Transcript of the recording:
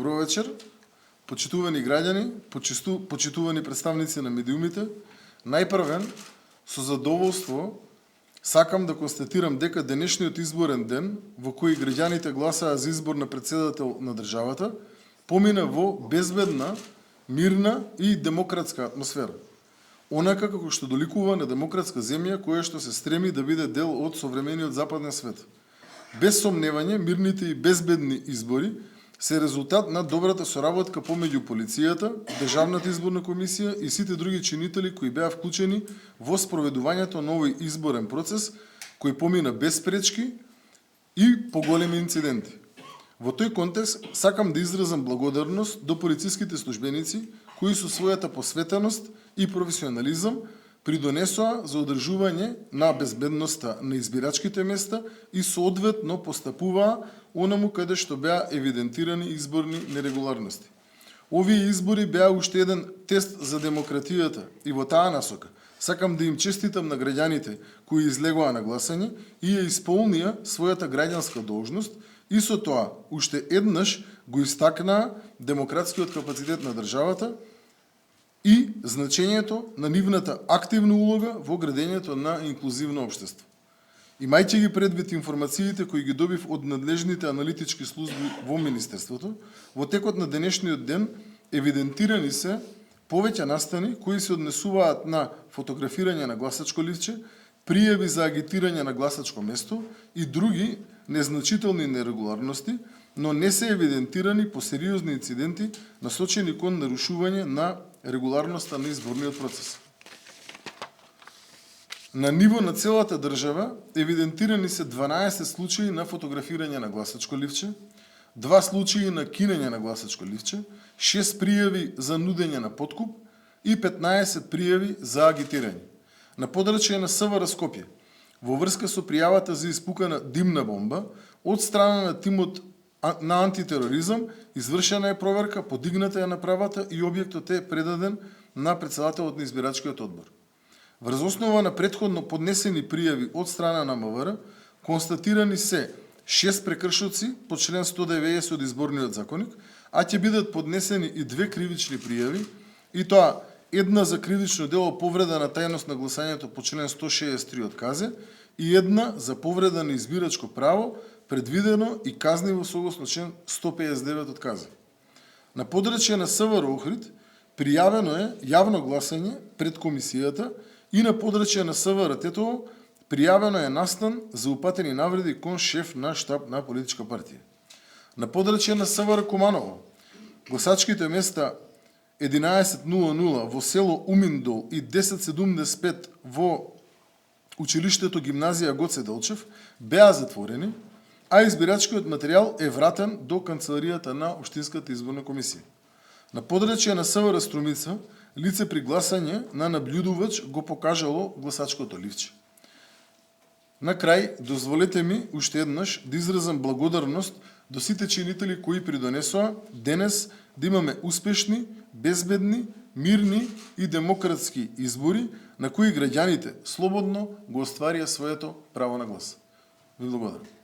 Добро вечер, почитувани граѓани, почитувани представници на медиумите. Најпрвен, со задоволство, сакам да констатирам дека денешниот изборен ден, во кој граѓаните гласаа за избор на председател на државата, помина во безбедна, мирна и демократска атмосфера. Онака како што доликува на демократска земја која што се стреми да биде дел од современиот западен свет. Без сомневање, мирните и безбедни избори се резултат на добрата соработка помеѓу полицијата, Државната изборна комисија и сите други чинители кои беа вклучени во спроведувањето на овој изборен процес, кој помина без пречки и поголеми инциденти. Во тој контекст сакам да изразам благодарност до полициските службеници кои со својата посветеност и професионализам придонесоа за одржување на безбедноста на избирачките места и соодветно постапуваа онаму каде што беа евидентирани изборни нерегуларности. Овие избори беа уште еден тест за демократијата и во таа насока сакам да им честитам на граѓаните кои излегоа на гласање и ја исполнија својата граѓанска должност и со тоа уште еднаш го истакнаа демократскиот капацитет на државата и значењето на нивната активна улога во градењето на инклузивно општество. Имајќи ги предвид информациите кои ги добив од надлежните аналитички служби во Министерството, во текот на денешниот ден евидентирани се повеќе настани кои се однесуваат на фотографирање на гласачко ливче, пријави за агитирање на гласачко место и други незначителни нерегуларности, но не се евидентирани по сериозни инциденти насочени кон нарушување на регуларноста на изборниот процес. На ниво на целата држава евидентирани се 12 случаи на фотографирање на гласачко ливче, 2 случаи на кинење на гласачко ливче, 6 пријави за нудење на подкуп и 15 пријави за агитирање. На подрачје на СВР Скопје, во врска со пријавата за испукана димна бомба, од страна на тимот на антитероризам, извршена е проверка, подигната е направата и објектот е предаден на председателот на избирачкиот одбор. Врз основа на предходно поднесени пријави од страна на МВР, констатирани се 6 прекршоци по член 190 од изборниот законник, а ќе бидат поднесени и 2 кривични пријави, и тоа една за кривично дело повреда на тајност на гласањето по член 163 од КАЗЕ и една за повреда на избирачко право, предвидено и казниво согласно член 159 од КАЗЕ. На подрачје на СВР Охрид пријавено е јавно гласање пред комисијата и на подрачје на СВР Тетово пријавено е настан за упатени навреди кон шеф на штаб на политичка партија. На подрачје на СВР Куманово гласачките места 11:00 во село Уминдол и 10:75 во училиштето гимназија Гоце Делчев беа затворени, а избирачкиот материјал е вратен до канцеларијата на Општинската изборна комисија. На подрачје на СВР Струмица, лице при гласање на наблюдувач го покажало гласачкото ливче. На крај, дозволете ми уште еднаш да изразам благодарност до сите чинители кои придонесоа денес да имаме успешни, безбедни, мирни и демократски избори на кои граѓаните слободно го остварија своето право на глас. Ви благодарам.